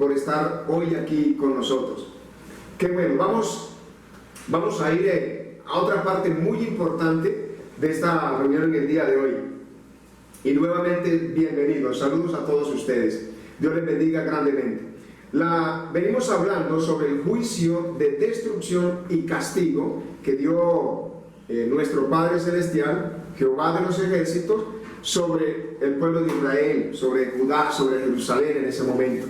por estar hoy aquí con nosotros. Qué bueno, vamos a ir a otra parte muy importante de esta reunión en el día de hoy. Y nuevamente, bienvenidos, saludos a todos ustedes. Dios les bendiga grandemente. Venimos hablando sobre el juicio de destrucción y castigo que dio nuestro Padre Celestial, Jehová de los ejércitos, sobre el pueblo de Israel, sobre Judá, sobre Jerusalén en ese momento.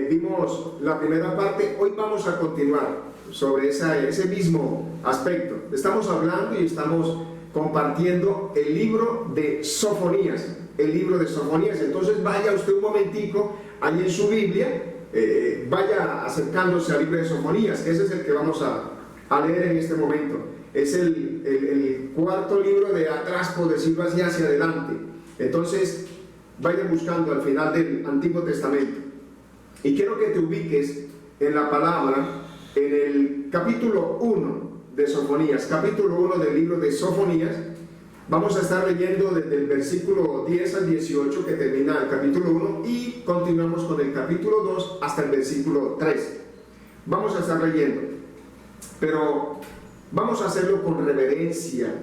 Vimos la primera parte. Hoy vamos a continuar sobre ese mismo aspecto. Estamos hablando y estamos compartiendo el libro de Sofonías. El libro de Sofonías. Entonces vaya usted un momentico ahí en su Biblia, vaya acercándose al libro de Sofonías, que ese es el que vamos a leer en este momento. Es el cuarto libro de atrás, por decirlo así, hacia adelante. Entonces vaya buscando al final del Antiguo Testamento. Y quiero que te ubiques en la palabra, en el capítulo 1 de Sofonías, capítulo 1 del libro de Sofonías. Vamos a estar leyendo desde el versículo 10 al 18 que termina el capítulo 1 y continuamos con el capítulo 2 hasta el versículo 3. Vamos a estar leyendo, pero vamos a hacerlo con reverencia.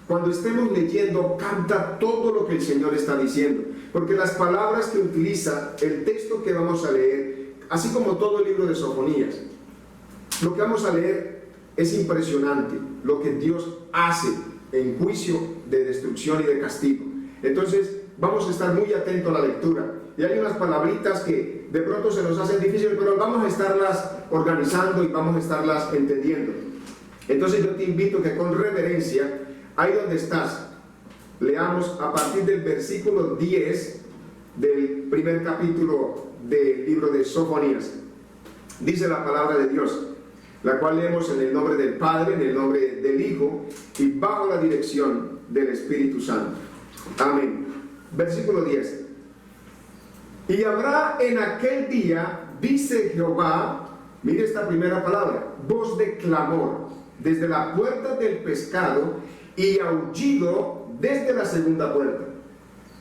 Cuando estemos leyendo, capta todo lo que el Señor está diciendo, porque las palabras que utiliza el texto que vamos a leer, así como todo el libro de Sofonías, lo que vamos a leer es impresionante, lo que Dios hace en juicio de destrucción y de castigo. Entonces vamos a estar muy atentos a la lectura, y hay unas palabritas que de pronto se nos hacen difíciles, pero vamos a estarlas organizando y vamos a estarlas entendiendo. Entonces yo te invito que con reverencia, ahí donde estás, leamos a partir del versículo 10 del primer capítulo del libro de Sofonías. Dice la palabra de Dios, la cual leemos en el nombre del Padre, en el nombre del Hijo y bajo la dirección del Espíritu Santo. Amén. Versículo 10. Y habrá en aquel día, dice Jehová, mire esta primera palabra, voz de clamor desde la puerta del pescado y aullido desde la segunda puerta,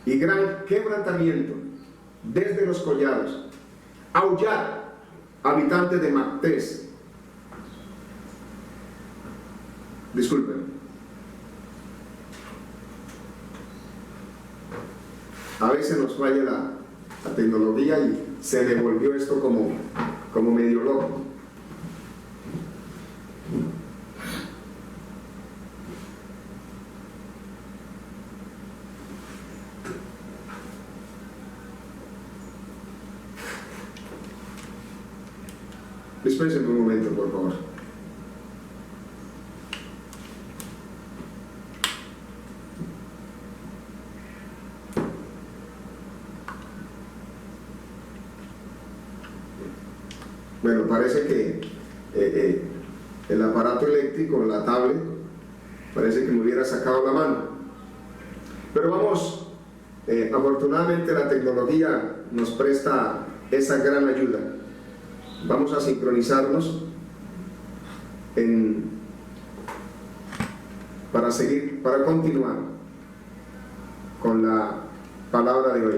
y gran quebrantamiento desde los collados. Aullad, habitantes de Mactés. Disculpen. A veces nos falla la tecnología y se le volvió esto como medio loco. Espérense un momento, por favor. Bueno, parece que el aparato eléctrico, la tablet, parece que me hubiera sacado la mano. Pero vamos, afortunadamente la tecnología nos presta esa gran ayuda. Vamos a sincronizarnos para continuar con la palabra de hoy.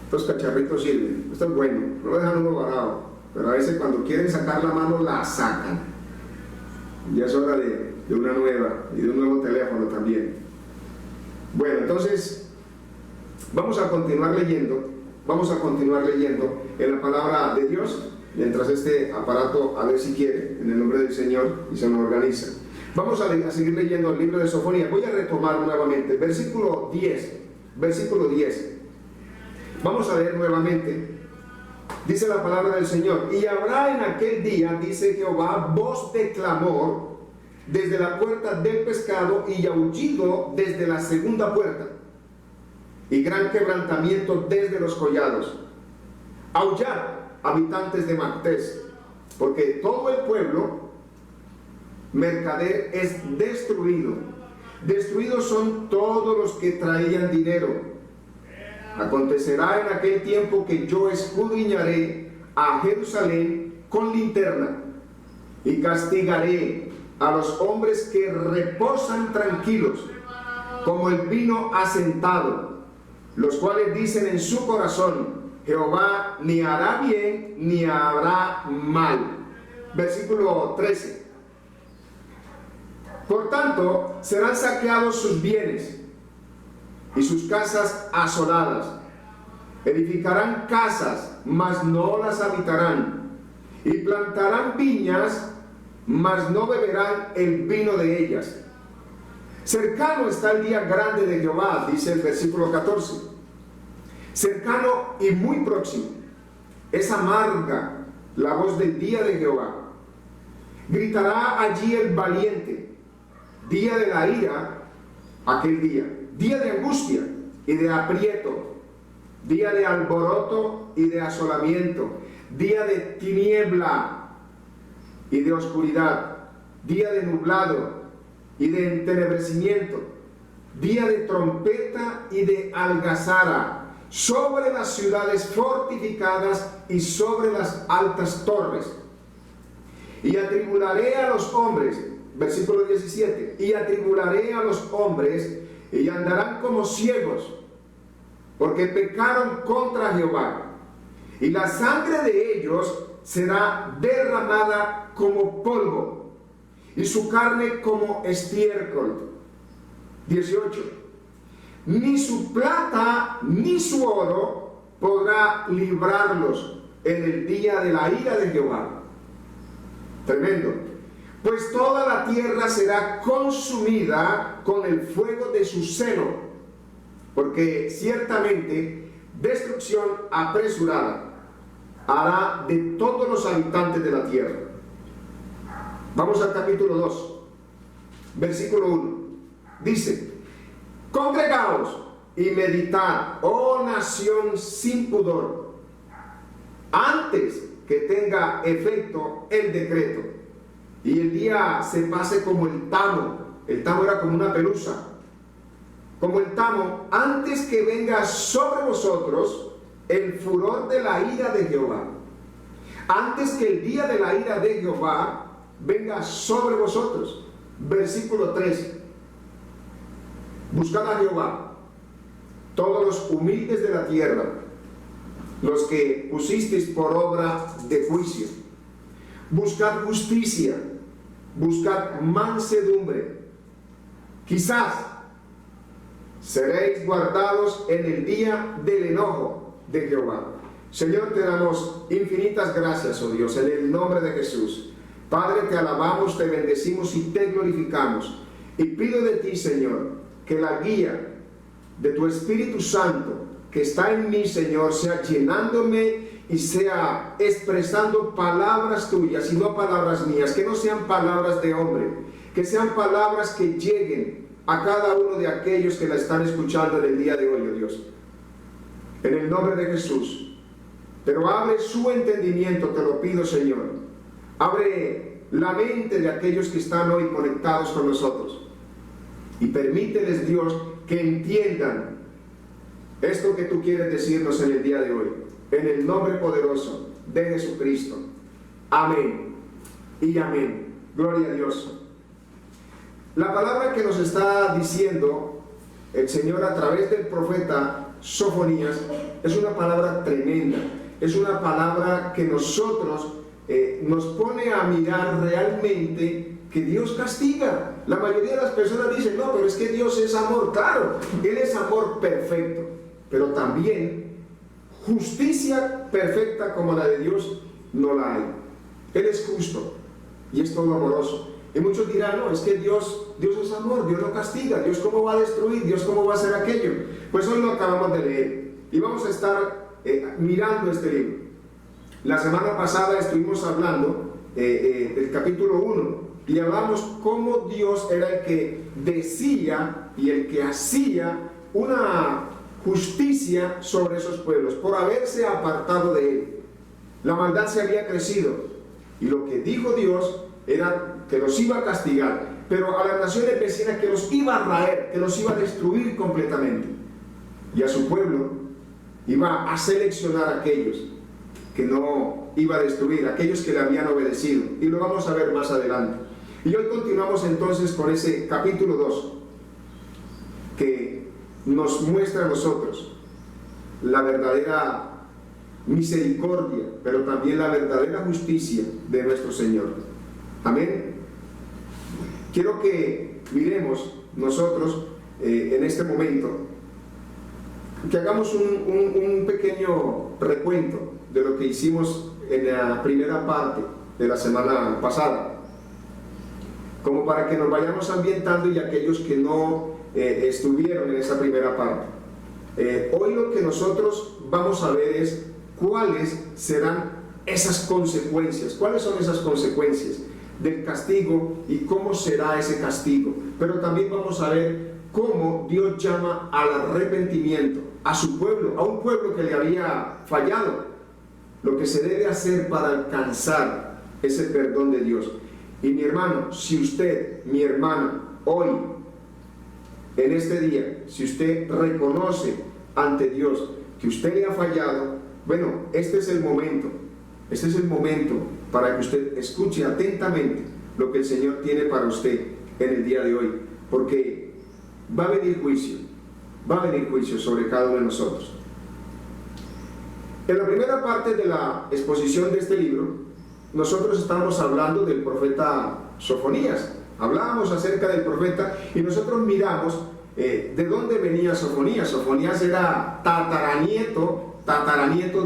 Estos cacharritos sirven, esto es bueno, no lo dejan uno varado, pero a veces cuando quieren sacar la mano la sacan. Ya es hora de una nueva y de un nuevo teléfono también. Bueno, entonces vamos a continuar leyendo en la palabra de Dios, mientras este aparato, a ver si quiere, en el nombre del Señor, y se nos organiza. Vamos a seguir leyendo el libro de Sofonías. Voy a retomar nuevamente, versículo 10. Vamos a leer nuevamente. Dice la palabra del Señor: y habrá en aquel día, dice Jehová, voz de clamor desde la puerta del pescado y aullido desde la segunda puerta, y gran quebrantamiento desde los collados. Aullad, habitantes de Mactés, porque todo el pueblo mercader es destruido. Destruidos son todos los que traían dinero. Acontecerá en aquel tiempo que yo escudriñaré a Jerusalén con linterna, y castigaré a los hombres que reposan tranquilos, como el vino asentado, los cuales dicen en su corazón: Jehová ni hará bien ni hará mal. Versículo 13. Por tanto, serán saqueados sus bienes y sus casas asoladas. Edificarán casas, mas no las habitarán, y plantarán viñas, mas no beberán el vino de ellas. Cercano está el día grande de Jehová, dice el versículo 14. Cercano y muy próximo. Es amarga la voz del día de Jehová. Gritará allí el valiente. Día de la ira, aquel día. Día de angustia y de aprieto. Día de alboroto y de asolamiento. Día de tiniebla y de oscuridad. Día de nublado y de entenebrecimiento. Día de trompeta y de algazara sobre las ciudades fortificadas y sobre las altas torres. Y atribularé a los hombres, versículo 17, y atribularé a los hombres, y andarán como ciegos, porque pecaron contra Jehová, y la sangre de ellos será derramada como polvo, y su carne como estiércol. 18. Ni su plata ni su oro podrá librarlos en el día de la ira de Jehová. Tremendo. Pues toda la tierra será consumida con el fuego de su celo, porque ciertamente destrucción apresurada hará de todos los habitantes de la tierra. Vamos al capítulo 2, versículo 1. Dice: congregaos y meditad, oh nación sin pudor, antes que tenga efecto el decreto y el día se pase como el tamo. El tamo era como una pelusa. Como el tamo, antes que venga sobre vosotros el furor de la ira de Jehová. Antes que el día de la ira de Jehová venga sobre vosotros. Versículo 3. Buscad a Jehová, todos los humildes de la tierra, los que pusisteis por obra de juicio. Buscad justicia, buscad mansedumbre. Quizás seréis guardados en el día del enojo de Jehová. Señor, te damos infinitas gracias, oh Dios, en el nombre de Jesús. Padre, te alabamos, te bendecimos y te glorificamos. Y pido de ti, Señor, que la guía de tu Espíritu Santo que está en mí, Señor, sea llenándome y sea expresando palabras tuyas y no palabras mías, que no sean palabras de hombre, que sean palabras que lleguen a cada uno de aquellos que la están escuchando en el día de hoy, oh Dios, en el nombre de Jesús. Pero abre su entendimiento, te lo pido, Señor. Abre la mente de aquellos que están hoy conectados con nosotros y permíteles, Dios, que entiendan esto que tú quieres decirnos en el día de hoy, en el nombre poderoso de Jesucristo. Amén y amén. Gloria a Dios. La palabra que nos está diciendo el Señor a través del profeta Sofonías es una palabra tremenda. Es una palabra que nosotros nos pone a mirar realmente que Dios castiga. La mayoría de las personas dicen: no, pero es que Dios es amor. Claro, Él es amor perfecto, pero también justicia perfecta como la de Dios no la hay. Él es justo y es todo amoroso. Y muchos dirán: no, es que Dios es amor, Dios no castiga, Dios cómo va a destruir, Dios cómo va a hacer aquello. Pues hoy lo acabamos de leer y vamos a estar mirando este libro. La semana pasada estuvimos hablando del capítulo 1 y hablamos cómo Dios era el que decía y el que hacía una justicia sobre esos pueblos por haberse apartado de Él. La maldad se había crecido y lo que dijo Dios era que los iba a castigar, pero a las naciones vecinas que los iba a raer, que los iba a destruir completamente, y a su pueblo iba a seleccionar a aquellos que no iba a destruir, aquellos que le habían obedecido. Y lo vamos a ver más adelante. Y hoy continuamos entonces con ese capítulo 2, que nos muestra a nosotros la verdadera misericordia, pero también la verdadera justicia de nuestro Señor. Amén. Quiero que miremos nosotros en este momento, que hagamos un pequeño recuento de lo que hicimos en la primera parte de la semana pasada, como para que nos vayamos ambientando, y aquellos que no estuvieron en esa primera parte. Hoy lo que nosotros vamos a ver es cuáles serán esas consecuencias, cuáles son esas consecuencias del castigo y cómo será ese castigo. Pero también vamos a ver cómo Dios llama al arrepentimiento a su pueblo, a un pueblo que le había fallado, lo que se debe hacer para alcanzar ese perdón de Dios. Y mi hermano, si usted, mi hermana, hoy, en este día, si usted reconoce ante Dios que usted le ha fallado, bueno, este es el momento para que usted escuche atentamente lo que el Señor tiene para usted en el día de hoy, porque va a venir juicio sobre cada uno de nosotros. En la primera parte de la exposición de este libro, nosotros estamos hablando del profeta Sofonías. Hablábamos acerca del profeta y nosotros miramos de dónde venía Sofonías. Sofonías era tataranieto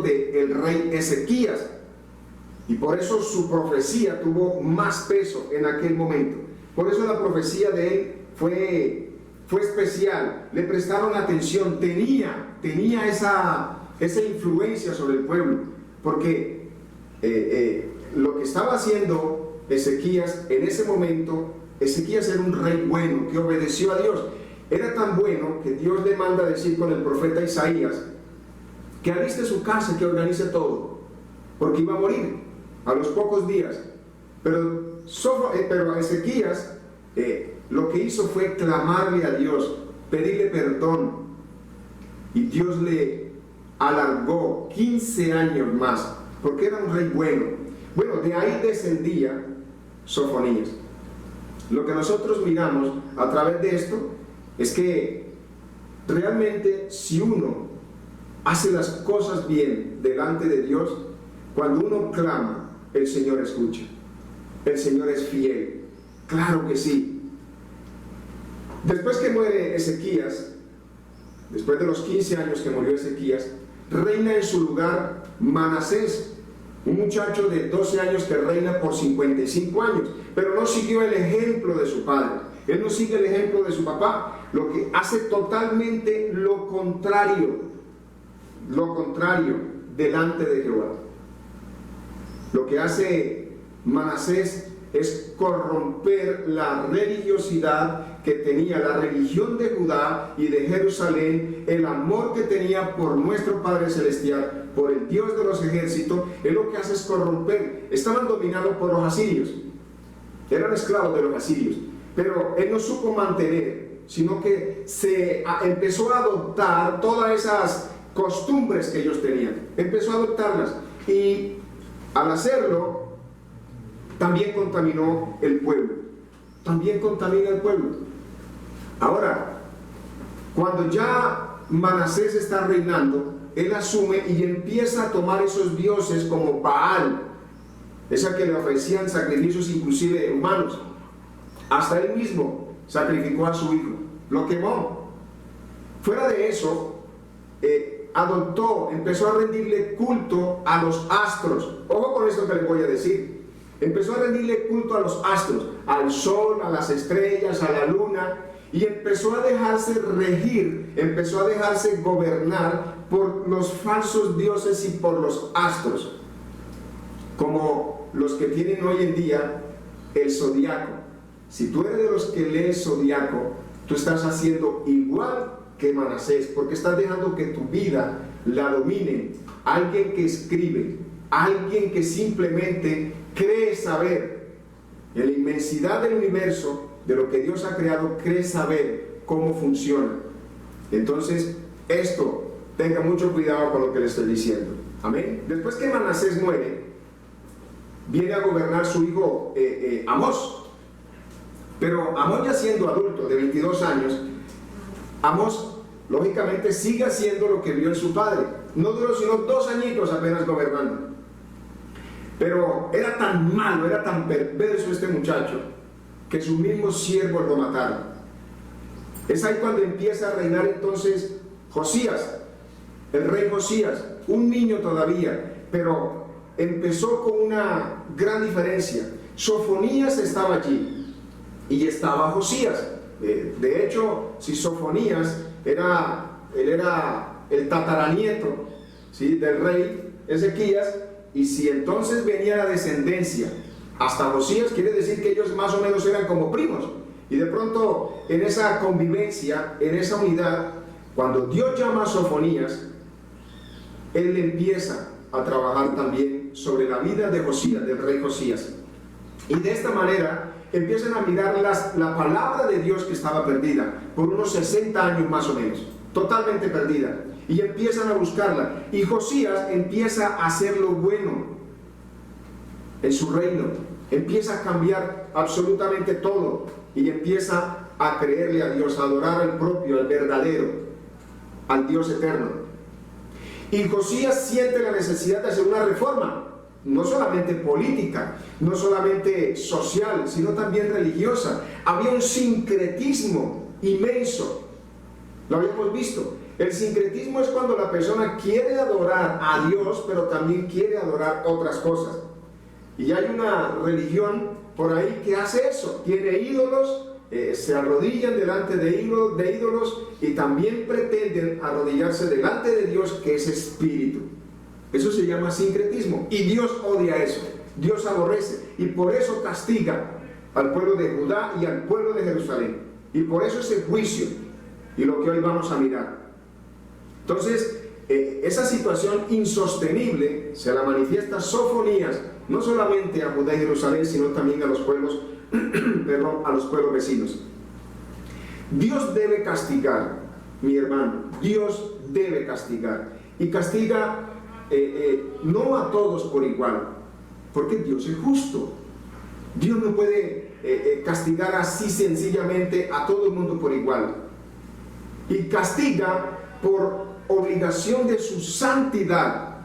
del rey Ezequías, y por eso su profecía tuvo más peso en aquel momento. Por eso la profecía de él fue especial, le prestaron atención, tenía esa influencia sobre el pueblo, porque lo que estaba haciendo Ezequías en ese momento, Ezequías era un rey bueno que obedeció a Dios. Era tan bueno que Dios le manda a decir con el profeta Isaías que aliste su casa, que organice todo, porque iba a morir a los pocos días. Pero a Ezequías lo que hizo fue clamarle a Dios, pedirle perdón, y Dios le alargó 15 años más, porque era un rey bueno. Bueno, de ahí descendía Sofonías. Lo que nosotros miramos a través de esto es que realmente, si uno hace las cosas bien delante de Dios, cuando uno clama, el Señor escucha. El Señor es fiel. Claro que sí. Después que muere Ezequías, después de los 15 años que murió Ezequías, reina en su lugar Manasés, un muchacho de 12 años que reina por 55 años, pero no siguió el ejemplo de su padre. Él no sigue el ejemplo de su papá, lo que hace totalmente lo contrario delante de Jehová. Lo que hace Manasés es corromper la religiosidad que tenía la religión de Judá y de Jerusalén, el amor que tenía por nuestro Padre Celestial, por el Dios de los ejércitos. Él lo que hace es corromper. Estaban dominados por los asirios, eran esclavos de los asirios, pero él no supo mantener, sino que se empezó a adoptar todas esas costumbres que ellos tenían, empezó a adoptarlas, y al hacerlo también contaminó el pueblo, también contamina el pueblo. Ahora, cuando ya Manasés está reinando, él asume y empieza a tomar esos dioses como Baal, esa que le ofrecían sacrificios inclusive humanos. Hasta él mismo sacrificó a su hijo, lo quemó. Fuera de eso, empezó a rendirle culto a los astros. Ojo con esto que les voy a decir. Empezó a rendirle culto a los astros, al sol, a las estrellas, a la luna, y empezó a dejarse regir, empezó a dejarse gobernar por los falsos dioses y por los astros, como los que tienen hoy en día el zodiaco. Si tú eres de los que lees zodiaco, tú estás haciendo igual que Manasés, porque estás dejando que tu vida la domine alguien que escribe, alguien que simplemente cree saber en la inmensidad del universo, de lo que Dios ha creado, cree saber cómo funciona. Entonces, tenga mucho cuidado con lo que le estoy diciendo. Amén. Después que Manasés muere, viene a gobernar su hijo Amós. Pero Amós, ya siendo adulto de 22 años, Amós lógicamente sigue haciendo lo que vio en su padre. No duró sino 2 añitos apenas gobernando. Pero era tan malo, era tan perverso este muchacho, que sus mismos siervos lo mataron. Es ahí cuando empieza a reinar entonces Josías, el rey Josías, un niño todavía, pero empezó con una gran diferencia. Sofonías estaba allí y estaba Josías. De hecho, si Sofonías él era el tataranieto, ¿sí?, del rey Ezequías, y si entonces venía la descendencia hasta Josías, quiere decir que ellos más o menos eran como primos. Y de pronto, en esa convivencia, en esa unidad, cuando Dios llama a Sofonías, él empieza a trabajar también sobre la vida de Josías, del rey Josías. Y de esta manera empiezan a mirar la palabra de Dios, que estaba perdida por unos 60 años más o menos, totalmente perdida, y empiezan a buscarla. Y Josías empieza a hacer lo bueno en su reino, empieza a cambiar absolutamente todo, y empieza a creerle a Dios, a adorar al propio, al verdadero, al Dios eterno. Y Josías siente la necesidad de hacer una reforma, no solamente política, no solamente social, sino también religiosa. Había un sincretismo inmenso, lo habíamos visto. El sincretismo es cuando la persona quiere adorar a Dios, pero también quiere adorar otras cosas. Y hay una religión por ahí que hace eso, tiene ídolos, se arrodillan delante de ídolos, y también pretenden arrodillarse delante de Dios, que es espíritu. Eso se llama sincretismo, y Dios odia eso, Dios aborrece, y por eso castiga al pueblo de Judá y al pueblo de Jerusalén, y por eso ese juicio, y lo que hoy vamos a mirar. Entonces, esa situación insostenible se la manifiesta Sofonías, no solamente a Judá y Jerusalén, sino también a los pueblos, a los pueblos vecinos. Dios debe castigar, mi hermano, Dios debe castigar, y castiga no a todos por igual, porque Dios es justo. Dios no puede castigar así sencillamente a todo el mundo por igual, y castiga por obligación de su santidad,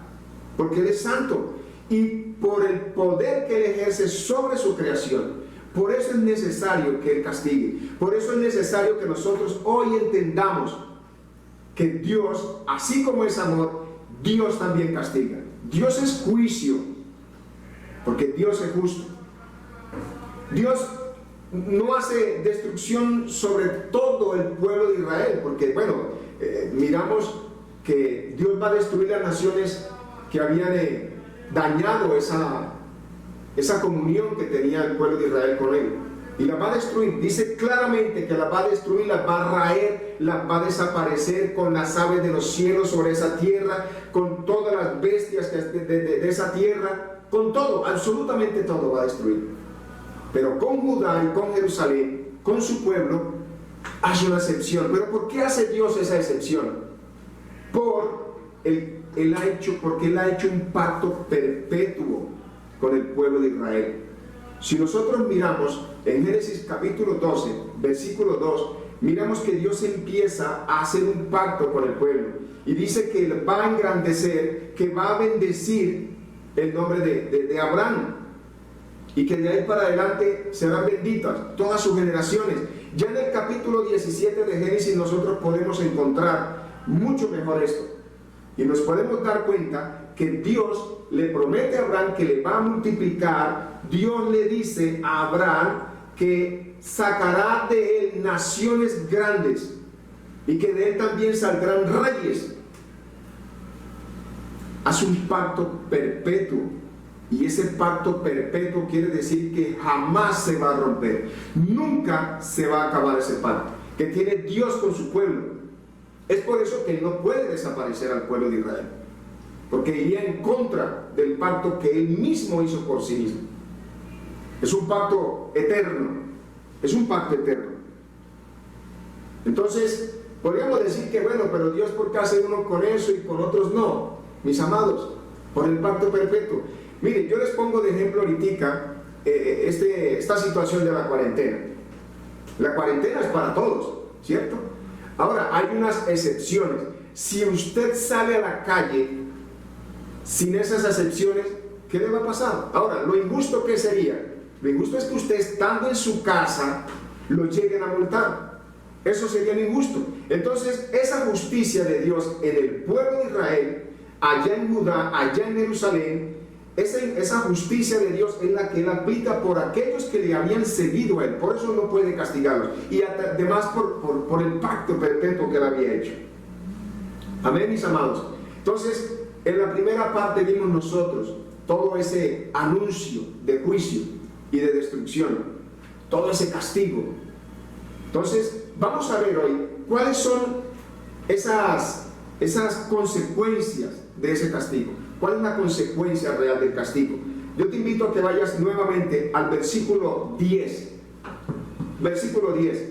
porque Él es santo, y por el poder que Él ejerce sobre su creación. Por eso es necesario que Él castigue. Por eso es necesario que nosotros hoy entendamos que Dios, así como es amor, Dios también castiga. Dios es juicio, porque Dios es justo. Dios no hace destrucción sobre todo el pueblo de Israel, porque miramos que Dios va a destruir las naciones que habían dañado esa comunión que tenía el pueblo de Israel con Él, y las va a destruir. Dice claramente que las va a destruir, las va a raer, las va a desaparecer con las aves de los cielos sobre esa tierra, con todas las bestias de esa tierra, con todo, absolutamente todo va a destruir. Pero con Judá y con Jerusalén, con su pueblo, hace una excepción. ¿Pero por qué hace Dios esa excepción? Porque Él ha hecho un pacto perpetuo con el pueblo de Israel. Si nosotros miramos en Génesis capítulo 12, versículo 2, miramos que Dios empieza a hacer un pacto con el pueblo, y dice que Él va a engrandecer, que va a bendecir el nombre de Abraham, y que de ahí para adelante serán benditas todas sus generaciones. Ya en el capítulo 17 de Génesis nosotros podemos encontrar mucho mejor esto, y nos podemos dar cuenta que Dios le promete a Abraham que le va a multiplicar. Dios le dice a Abraham que sacará de él naciones grandes, y que de él también saldrán reyes. Hace un pacto perpetuo, y ese pacto perpetuo quiere decir que jamás se va a romper, nunca se va a acabar ese pacto que tiene Dios con su pueblo. Es por eso que Él no puede desaparecer al pueblo de Israel, porque iría en contra del pacto que Él mismo hizo por sí mismo. Es un pacto eterno, es un pacto eterno. Entonces, podríamos decir que pero Dios, ¿por qué hace uno con eso y con otros no? Mis amados, por el pacto perpetuo. Miren, yo les pongo de ejemplo ahorita esta situación de la cuarentena. La cuarentena es para todos, ¿cierto? Ahora, hay unas excepciones. Si usted sale a la calle sin esas excepciones, ¿qué le va a pasar? Ahora, lo injusto, ¿qué sería? Lo injusto es que usted, estando en su casa, lo lleguen a multar. Eso sería lo injusto. Entonces, esa justicia de Dios en el pueblo de Israel, allá en Judá, allá en Jerusalén, esa justicia de Dios es la que Él aplica por aquellos que le habían seguido a Él. Por eso no puede castigarlos. Y además por el pacto perpetuo que Él había hecho. Amén, mis amados. Entonces, en la primera parte vimos nosotros todo ese anuncio de juicio y de destrucción, todo ese castigo. Entonces, vamos a ver hoy cuáles son esas consecuencias de ese castigo. ¿Cuál es la consecuencia real del castigo? Yo te invito a que vayas nuevamente al versículo 10. Versículo 10.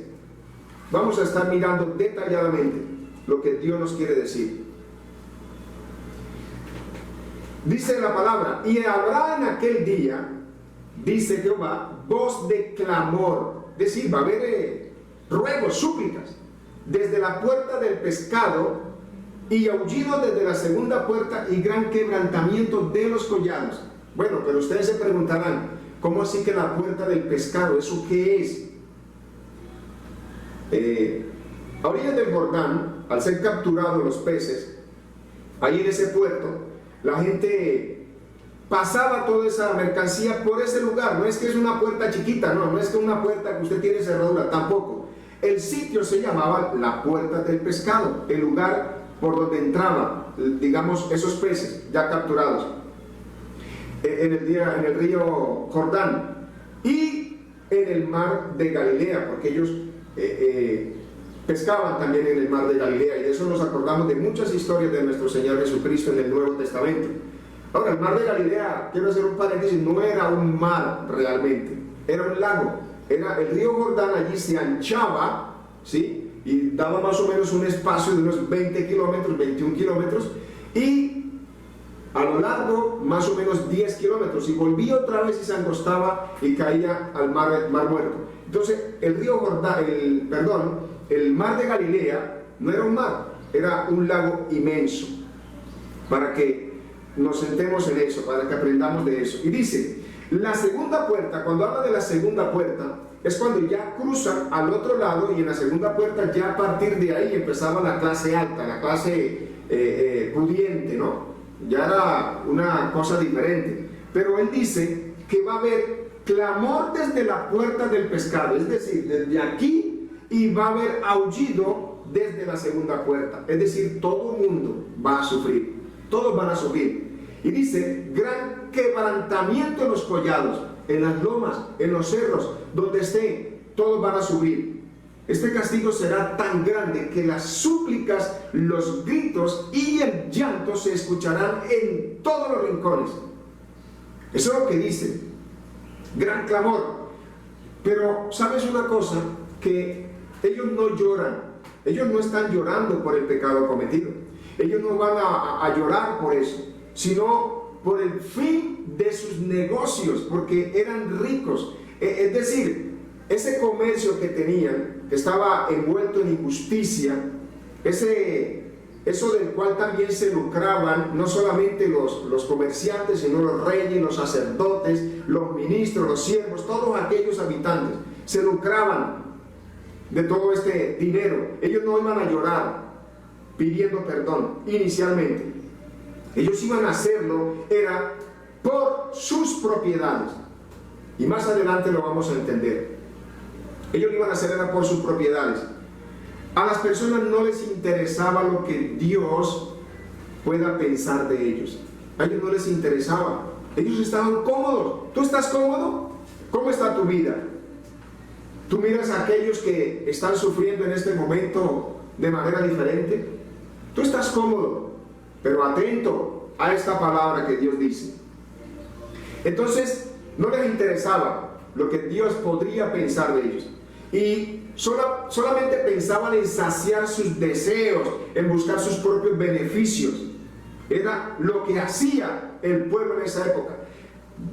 Vamos a estar mirando detalladamente lo que Dios nos quiere decir. Dice la palabra: y habrá en aquel día, dice Jehová, voz de clamor. Es decir, va a haber ruegos, súplicas, desde la puerta del pescado, y aullido desde la segunda puerta, y gran quebrantamiento de los collados. Bueno, pero ustedes se preguntarán, ¿cómo así que la puerta del pescado? ¿Eso qué es? A orillas del Jordán, al ser capturados los peces, ahí en ese puerto, la gente pasaba toda esa mercancía por ese lugar. No es que es una puerta chiquita, no es que una puerta que usted tiene cerradura, tampoco. El sitio se llamaba la puerta del pescado, el lugar por donde entraban, digamos, esos peces ya capturados en el río Jordán y en el mar de Galilea, porque ellos pescaban también en el mar de Galilea, y de eso nos acordamos de muchas historias de nuestro Señor Jesucristo en el Nuevo Testamento. Ahora, el mar de Galilea, quiero hacer un paréntesis, no era un mar realmente, era un lago. Era el río Jordán, allí se anchaba, ¿sí?, y daba más o menos un espacio de unos 20 kilómetros, 21 kilómetros, y a lo largo más o menos 10 kilómetros, y volvía otra vez y se angostaba y caía al mar muerto. Entonces el río Jordán, el mar de Galilea no era un mar, era un lago inmenso, para que nos sentemos en eso, para que aprendamos de eso. Y dice, la segunda puerta, cuando habla de la segunda puerta, es cuando ya cruzan al otro lado, y en la segunda puerta ya a partir de ahí empezaba la clase alta, la clase pudiente, ¿no? Ya era una cosa diferente. Pero él dice que va a haber clamor desde la puerta del pescado, es decir, desde aquí, y va a haber aullido desde la segunda puerta. Es decir, todo el mundo va a sufrir, todos van a sufrir. Y dice, gran quebrantamiento en los collados, en las lomas, en los cerros, donde estén, todos van a subir. Este castigo será tan grande que las súplicas, los gritos y el llanto se escucharán en todos los rincones. Eso es lo que dice, gran clamor. Pero, ¿sabes una cosa? Que ellos no lloran, ellos no están llorando por el pecado cometido, ellos no van a llorar por eso, sino por el fin de sus negocios, porque eran ricos. Es decir, ese comercio que tenían, que estaba envuelto en injusticia, eso del cual también se lucraban no solamente los comerciantes, sino los reyes, los sacerdotes, los ministros, los siervos, todos aquellos habitantes, se lucraban de todo este dinero. Ellos no iban a llorar pidiendo perdón inicialmente. Ellos iban a hacerlo, era por sus propiedades. Y más adelante lo vamos a entender. Ellos lo iban a hacer, era por sus propiedades. A las personas no les interesaba lo que Dios pueda pensar de ellos. A ellos no les interesaba. Ellos estaban cómodos. ¿Tú estás cómodo? ¿Cómo está tu vida? ¿Tú miras a aquellos que están sufriendo en este momento de manera diferente? ¿Tú estás cómodo? Pero atento a esta palabra que Dios dice. Entonces, no les interesaba lo que Dios podría pensar de ellos. Y solamente pensaban en saciar sus deseos, en buscar sus propios beneficios. Era lo que hacía el pueblo en esa época.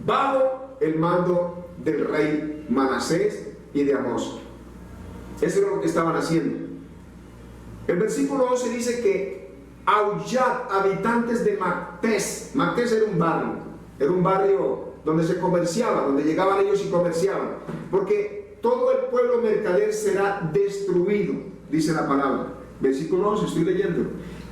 bajo el mando del rey Manasés y de Amós. Eso es lo que estaban haciendo. El versículo 11 dice que aullad, habitantes de Mactés. Mactés era un barrio donde se comerciaba, donde llegaban ellos y comerciaban, porque todo el pueblo mercader será destruido, dice la palabra. Versículo 11, estoy leyendo.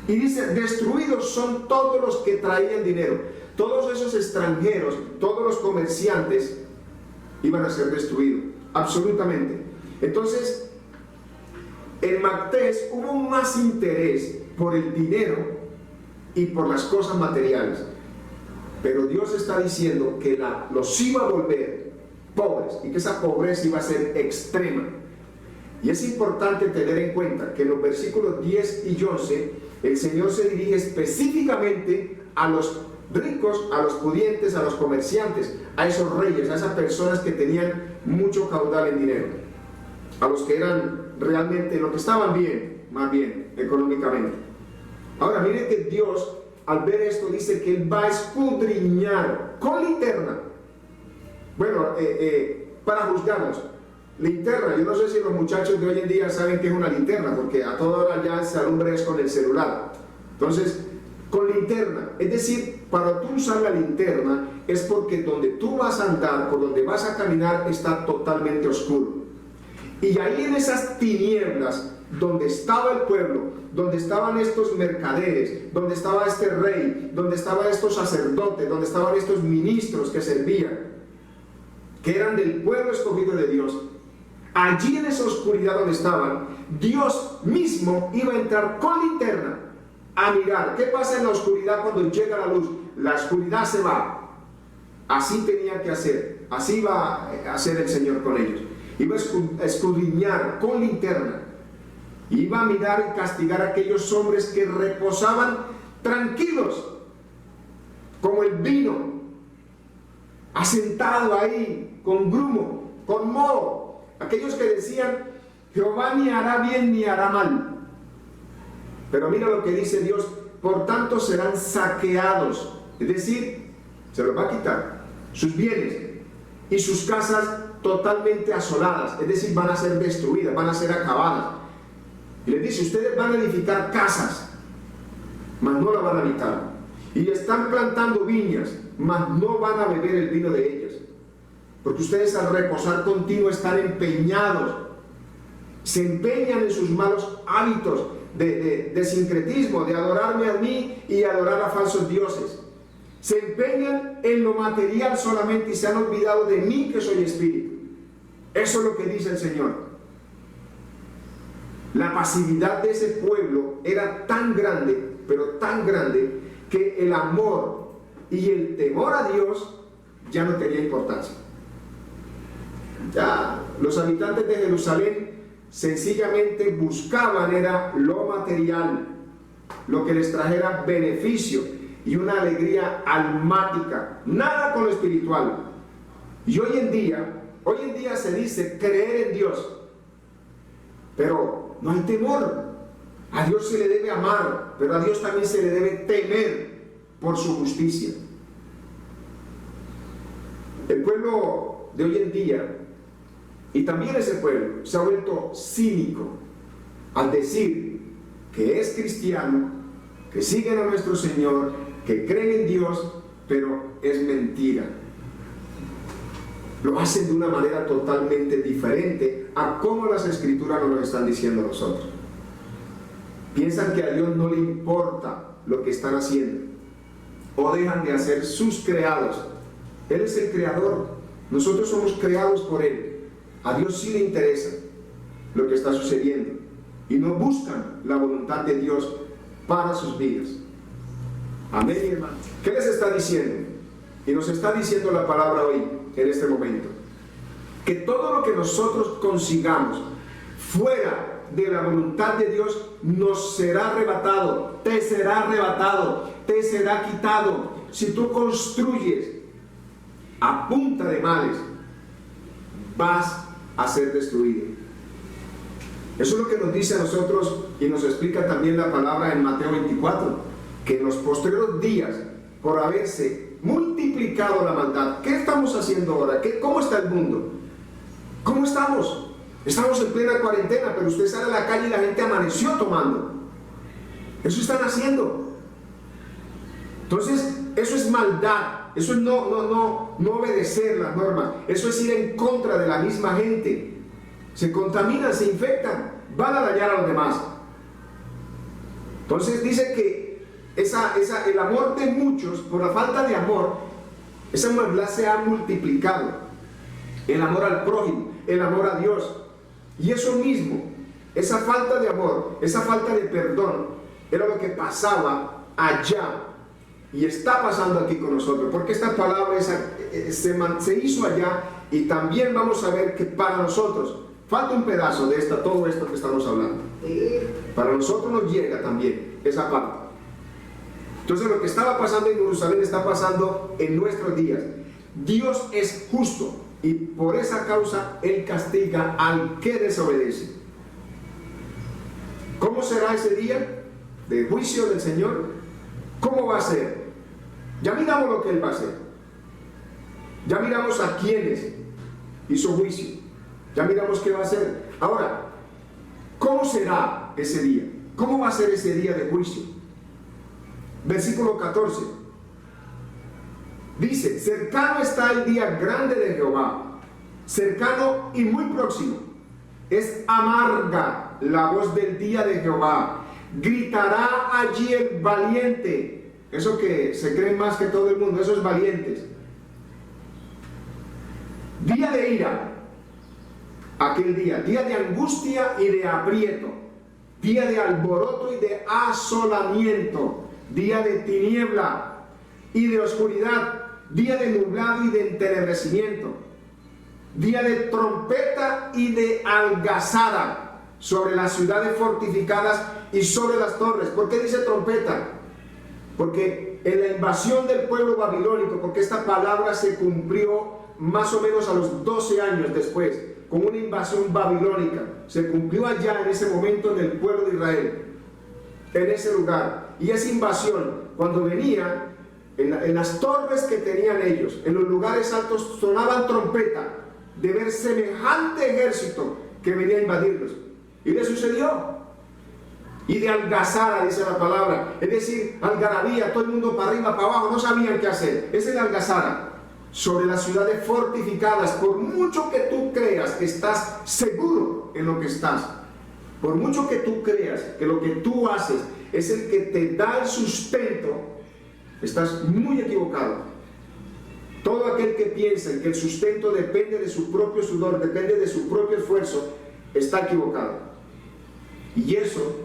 Y dice, destruidos son todos los que traían dinero. Todos esos extranjeros, todos los comerciantes iban a ser destruidos, absolutamente. Entonces, en Mactés hubo más interés por el dinero y por las cosas materiales. Pero Dios está diciendo que los iba a volver pobres y que esa pobreza iba a ser extrema. Y es importante tener en cuenta que en los versículos 10 y 11 el Señor se dirige específicamente a los ricos, a los pudientes, a los comerciantes, a esos reyes, a esas personas que tenían mucho caudal en dinero, a los que eran realmente, los que estaban bien, más bien, económicamente. Ahora, mire que Dios, al ver esto, dice que Él va a escudriñar con linterna, bueno, para juzgarlos. Linterna, yo no sé si los muchachos de hoy en día saben qué es una linterna, porque a toda hora ya se alumbra es con el celular. Entonces, con linterna, es decir, para tú usar la linterna es porque donde tú vas a andar, por donde vas a caminar, está totalmente oscuro. Y ahí en esas tinieblas, donde estaba el pueblo, donde estaban estos mercaderes, donde estaba este rey, donde estaban estos sacerdotes, donde estaban estos ministros que servían, que eran del pueblo escogido de Dios, allí en esa oscuridad donde estaban, Dios mismo iba a entrar con linterna a mirar qué pasa en la oscuridad cuando llega la luz. La oscuridad se va. Así tenía que hacer, así iba a hacer el Señor con ellos. Iba a escudriñar con linterna, iba a mirar y castigar a aquellos hombres que reposaban tranquilos como el vino, asentado ahí con grumo, con moho. Aquellos que decían, Jehová ni hará bien ni hará mal. Pero mira lo que dice Dios, por tanto serán saqueados, es decir, se los va a quitar sus bienes y sus casas totalmente asoladas, es decir, van a ser destruidas, van a ser acabadas. Y les dice, ustedes van a edificar casas, mas no la van a habitar. Y están plantando viñas, mas no van a beber el vino de ellas. Porque ustedes al reposar continuo están empeñados, se empeñan en sus malos hábitos de sincretismo, de adorarme a mí y adorar a falsos dioses. Se empeñan en lo material solamente y se han olvidado de mí que soy espíritu. Eso es lo que dice el Señor. La pasividad de ese pueblo era tan grande, pero tan grande, que el amor y el temor a Dios ya no tenía importancia. Ya los habitantes de Jerusalén sencillamente buscaban era lo material, lo que les trajera beneficio y una alegría almática, nada con lo espiritual. Y hoy en día se dice creer en Dios, pero no hay temor. A Dios se le debe amar, pero a Dios también se le debe temer por su justicia. El pueblo de hoy en día, y también ese pueblo, se ha vuelto cínico al decir que es cristiano, que siguen a nuestro Señor, que creen en Dios, pero es mentira. Lo hacen de una manera totalmente diferente a cómo las Escrituras nos lo están diciendo a nosotros. Piensan que a Dios no le importa lo que están haciendo, o dejan de hacer sus creados. Él es el creador, nosotros somos creados por Él. A Dios sí le interesa lo que está sucediendo y no buscan la voluntad de Dios para sus vidas. Amén, hermano. ¿Qué les está diciendo? Y nos está diciendo la palabra hoy, en este momento, que todo lo que nosotros consigamos fuera de la voluntad de Dios nos será arrebatado, te será arrebatado, te será quitado. Si tú construyes a punta de males, vas a ser destruido. Eso es lo que nos dice a nosotros y nos explica también la palabra en Mateo 24, que en los postreros días, por haberse multiplicado la maldad. ¿Qué estamos haciendo ahora? ¿Cómo está el mundo? ¿Cómo estamos? Estamos en plena cuarentena, pero usted sale a la calle y la gente amaneció tomando. Eso están haciendo. Entonces, eso es maldad. Eso es no obedecer las normas. Eso es ir en contra de la misma gente. Se contaminan, se infectan, van a dañar a los demás. Entonces dice que el amor de muchos, por la falta de amor, esa maldad se ha multiplicado. El amor al prójimo, el amor a Dios. Y eso mismo, esa falta de amor, esa falta de perdón, era lo que pasaba allá y está pasando aquí con nosotros, porque esta palabra se hizo allá, y también vamos a ver que para nosotros falta un pedazo de todo esto que estamos hablando. Para nosotros nos llega también esa parte. Entonces lo que estaba pasando en Jerusalén está pasando en nuestros días. Dios es justo y por esa causa Él castiga al que desobedece. ¿Cómo será ese día de juicio del Señor? ¿Cómo va a ser? Ya miramos lo que Él va a hacer. Ya miramos a quienes hizo juicio. Ya miramos qué va a hacer. Ahora, ¿cómo será ese día? ¿Cómo va a ser ese día de juicio? Versículo 14. Dice: cercano está el día grande de Jehová, cercano y muy próximo. Es amarga la voz del día de Jehová. Gritará allí el valiente. Eso que se creen más que todo el mundo, esos valientes. Día de ira. Aquel día de angustia y de aprieto, día de alboroto y de asolamiento, día de tiniebla y de oscuridad, día de nublado y de entenebrecimiento, día de trompeta y de algazara sobre las ciudades fortificadas y sobre las torres. ¿Por qué dice trompeta? Porque en la invasión del pueblo babilónico, porque esta palabra se cumplió más o menos a los 12 años después, con una invasión babilónica, se cumplió allá en ese momento en el pueblo de Israel, en ese lugar. Y esa invasión, cuando venía, en las torres que tenían ellos, en los lugares altos, sonaban trompeta de ver semejante ejército que venía a invadirlos. Y le sucedió. Y de algazara, dice la palabra, es decir, algarabía, todo el mundo para arriba, para abajo, no sabían qué hacer. Ese es el algazara. Sobre las ciudades fortificadas, por mucho que tú creas que estás seguro en lo que estás, por mucho que tú creas que lo que tú haces es el que te da el sustento, estás muy equivocado. Todo aquel que piensa que el sustento depende de su propio sudor, depende de su propio esfuerzo, está equivocado. Y eso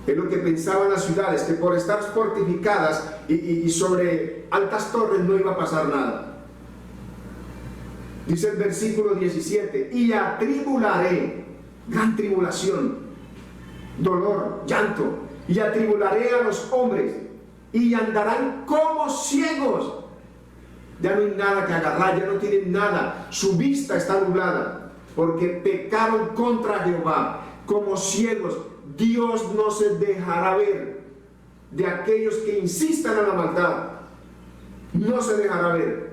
es lo que pensaban las ciudades, que por estar fortificadas y sobre altas torres no iba a pasar nada. Dice el versículo 17: y atribularé, gran tribulación, dolor, llanto, y atribularé a los hombres, y andarán como ciegos. Ya no hay nada que agarrar, ya no tienen nada, su vista está nublada, porque pecaron contra Jehová, como ciegos. Dios no se dejará ver de aquellos que insistan en la maldad. No se dejará ver.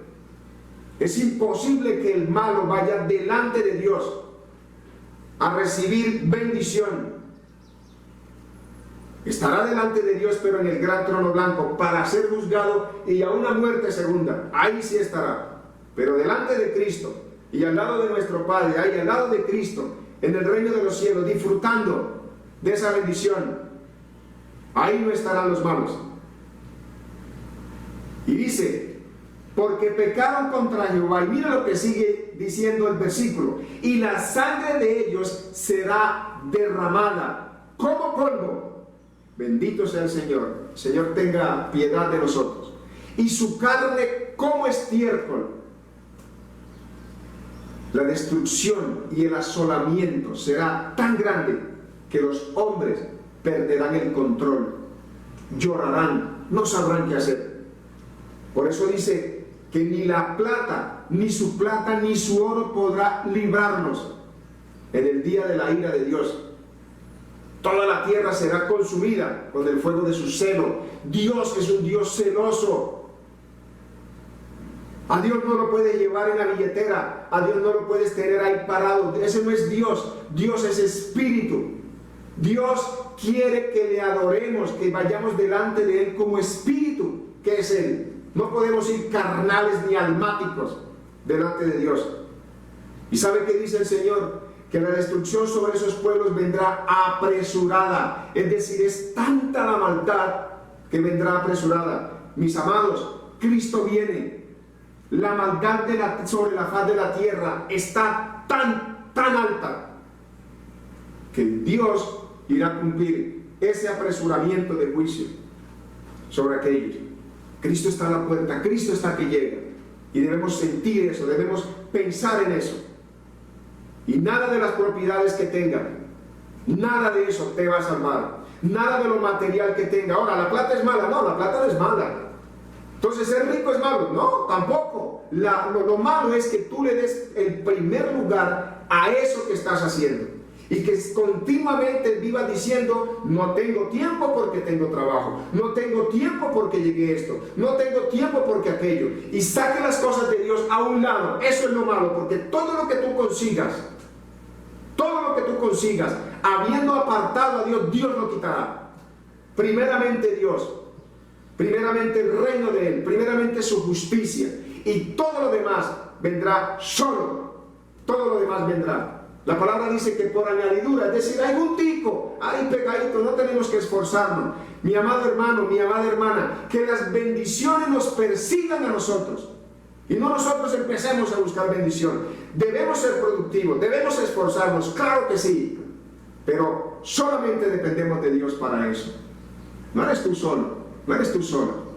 Es imposible que el malo vaya delante de Dios a recibir bendición. Estará delante de Dios, pero en el gran trono blanco, para ser juzgado y a una muerte segunda. Ahí sí estará. Pero delante de Cristo y al lado de nuestro Padre, ahí al lado de Cristo, en el reino de los cielos, disfrutando de esa bendición, ahí no estarán los malos. Y dice: porque pecaron contra Jehová. Y mira lo que sigue diciendo el versículo: y la sangre de ellos será derramada como polvo. Bendito sea el Señor. El Señor tenga piedad de nosotros. Y su carne como estiércol. La destrucción y el asolamiento será tan grande que los hombres perderán el control, llorarán, no sabrán qué hacer. Por eso dice que ni la plata, ni su plata, ni su oro podrá librarnos en el día de la ira de Dios. Toda la tierra será consumida con el fuego de su celo. Dios es un Dios celoso. A Dios no lo puedes llevar en la billetera. A Dios no lo puedes tener ahí parado. Ese no es Dios. Dios es espíritu. Dios quiere que le adoremos, que vayamos delante de Él como espíritu, que es Él. No podemos ir carnales ni almáticos delante de Dios. ¿Y sabe qué dice el Señor? Que la destrucción sobre esos pueblos vendrá apresurada. Es decir, es tanta la maldad que vendrá apresurada. Mis amados, Cristo viene. La maldad sobre la faz de la tierra está tan alta que Dios irá a cumplir ese apresuramiento de juicio sobre aquellos. Cristo está a la puerta, Cristo está que llega, y debemos sentir eso, debemos pensar en eso. Y nada de las propiedades que tengan, nada de eso te va a salvar, nada de lo material que tenga. Ahora, ¿la plata es mala? No, la plata no es mala. Entonces, ¿ser rico es malo? No, tampoco. Lo malo es que tú le des el primer lugar a eso que estás haciendo, y que continuamente vivas diciendo: no tengo tiempo porque tengo trabajo, no tengo tiempo porque llegué esto, no tengo tiempo porque aquello, y saque las cosas de Dios a un lado. Eso es lo malo, porque todo lo que tú consigas, habiendo apartado a Dios, Dios lo quitará. Primeramente Dios, primeramente el reino de Él, primeramente su justicia, y todo lo demás vendrá solo. Todo lo demás vendrá. La palabra dice que por añadidura, es decir, hay un tico ahí pegadito, no tenemos que esforzarnos. Mi amado hermano, mi amada hermana, que las bendiciones nos persigan a nosotros y no nosotros empecemos a buscar bendición. Debemos ser productivos, debemos esforzarnos, claro que sí, pero solamente dependemos de Dios para eso. No eres tú solo, no eres tú solo.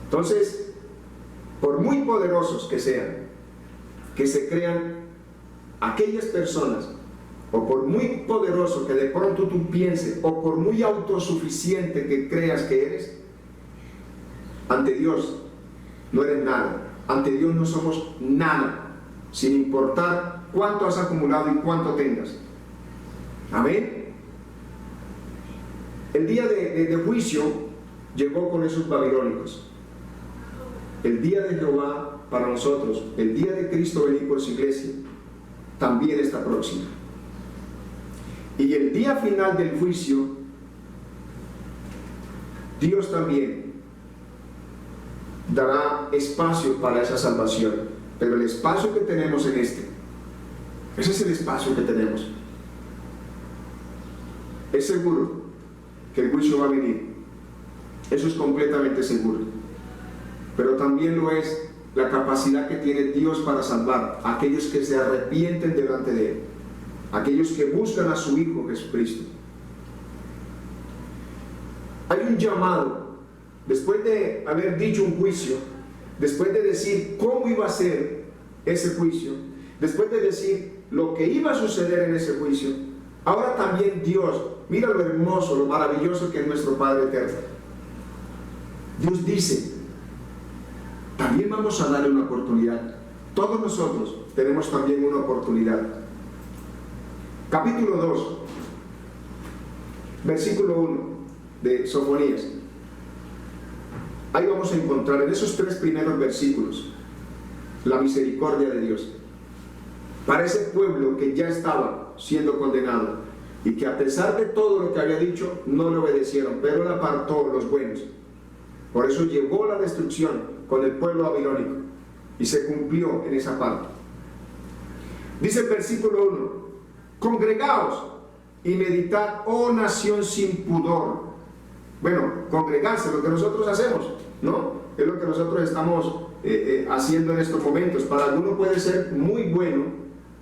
Entonces, por muy poderosos que sean, que se crean aquellas personas, o por muy poderoso que de pronto tú pienses, o por muy autosuficiente que creas que eres, ante Dios no eres nada. Ante Dios no somos nada, sin importar cuánto has acumulado y cuánto tengas. Amén. El día de juicio llegó con esos babilónicos. El día de Jehová para nosotros, el día de Cristo venir por su iglesia, también está próximo. Y el día final del juicio, Dios también dará espacio para esa salvación. Pero el espacio que tenemos en ese es el espacio que tenemos. Es seguro que el juicio va a venir. Eso es completamente seguro. Pero también lo es la capacidad que tiene Dios para salvar a aquellos que se arrepienten delante de Él, aquellos que buscan a su Hijo Jesucristo. Hay un llamado, después de haber dicho un juicio, después de decir cómo iba a ser ese juicio, después de decir lo que iba a suceder en ese juicio, ahora también Dios, mira lo hermoso, lo maravilloso que es nuestro Padre eterno. Dios dice: también vamos a darle una oportunidad. Todos nosotros tenemos también una oportunidad. Capítulo 2, versículo 1 de Sofonías. Ahí vamos a encontrar en esos 3 primeros versículos la misericordia de Dios para ese pueblo que ya estaba siendo condenado y que a pesar de todo lo que había dicho no le obedecieron, pero él apartó los buenos. Por eso llegó la destrucción con el pueblo babilónico y se cumplió en esa parte. Dice el versículo 1: congregaos y meditad, oh nación sin pudor. Bueno, congregarse, lo que nosotros hacemos, ¿no? Es lo que nosotros estamos haciendo en estos momentos. Para algunos puede ser muy bueno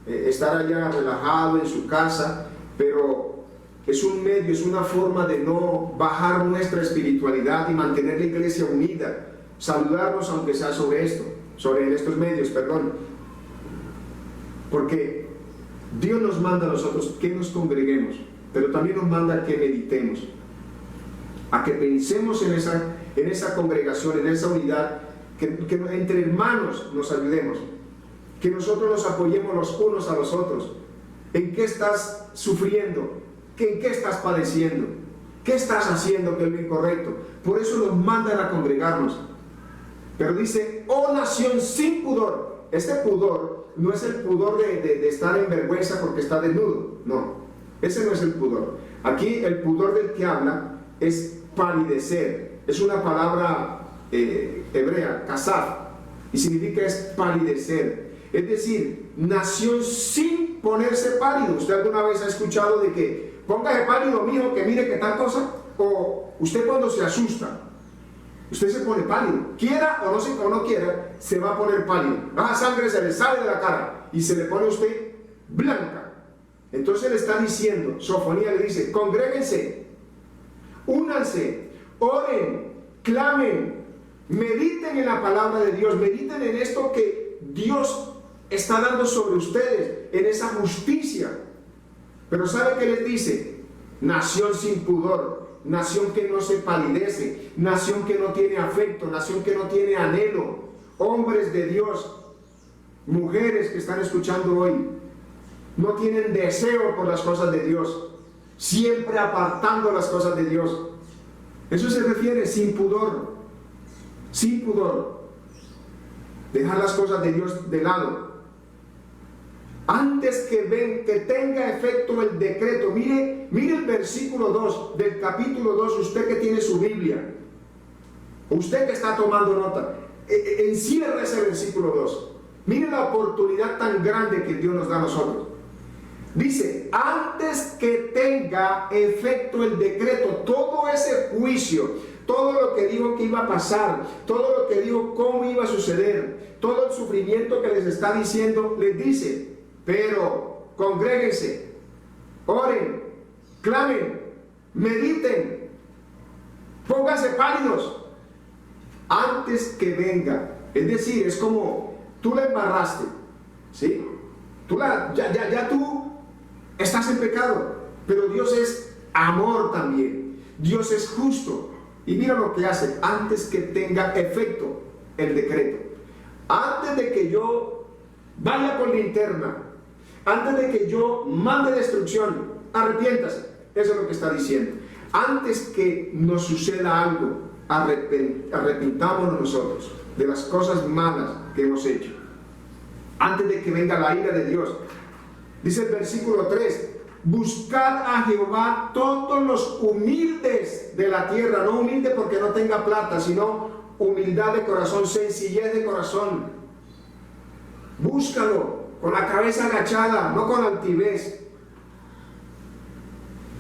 estar allá relajado en su casa, pero es un medio, es una forma de no bajar nuestra espiritualidad y mantener la iglesia unida. Saludarnos aunque sea sobre estos medios, porque Dios nos manda a nosotros que nos congreguemos, pero también nos manda que meditemos, a que pensemos en esa congregación, en esa unidad, que entre hermanos nos ayudemos, que nosotros nos apoyemos los unos a los otros. ¿En qué estás sufriendo? ¿En qué estás padeciendo? ¿Qué estás haciendo que es lo incorrecto? Por eso nos mandan a congregarnos. Pero dice, oh nación sin pudor. Este pudor no es el pudor de estar en vergüenza porque está desnudo. No, ese no es el pudor. Aquí el pudor del que habla es palidecer. Es una palabra hebrea, kasaf, y significa es palidecer. Es decir, nación sin ponerse pálido. ¿Usted alguna vez ha escuchado de que póngase pálido, mijo, que mire que tal cosa? O usted cuando se asusta, usted se pone pálido, quiera o no quiera, se va a poner pálido. La sangre se le sale de la cara y se le pone a usted blanca. Entonces le está diciendo, Sofonía le dice, congréguense, únanse, oren, clamen, mediten en la palabra de Dios, mediten en esto que Dios está dando sobre ustedes, en esa justicia. Pero ¿sabe qué les dice? Nación sin pudor, nación que no se palidece, nación que no tiene afecto, nación que no tiene anhelo, hombres de Dios, mujeres que están escuchando hoy, no tienen deseo por las cosas de Dios, siempre apartando las cosas de Dios. Eso se refiere sin pudor, sin pudor, dejar las cosas de Dios de lado. Antes que tenga efecto el decreto, mire el versículo 2 del capítulo 2, usted que tiene su Biblia, usted que está tomando nota, encierre ese versículo 2. Mire la oportunidad tan grande que Dios nos da a nosotros. Dice, antes que tenga efecto el decreto, todo ese juicio, todo lo que dijo que iba a pasar, todo lo que dijo cómo iba a suceder, todo el sufrimiento que les está diciendo, les dice, pero congréguense, oren, clamen, mediten, pónganse pálidos antes que venga. Es decir, es como tú la embarraste, ¿sí? Ya tú estás en pecado, pero Dios es amor también, Dios es justo. Y mira lo que hace antes que tenga efecto el decreto. Antes de que yo vaya con linterna, antes de que yo mande destrucción, arrepiéntase. Eso es lo que está diciendo. Antes que nos suceda algo, arrepintámonos nosotros de las cosas malas que hemos hecho. Antes de que venga la ira de Dios. Dice el versículo 3, buscad a Jehová todos los humildes de la tierra, no humilde porque no tenga plata, sino humildad de corazón, sencillez de corazón. Búscalo con la cabeza agachada, no con altivez.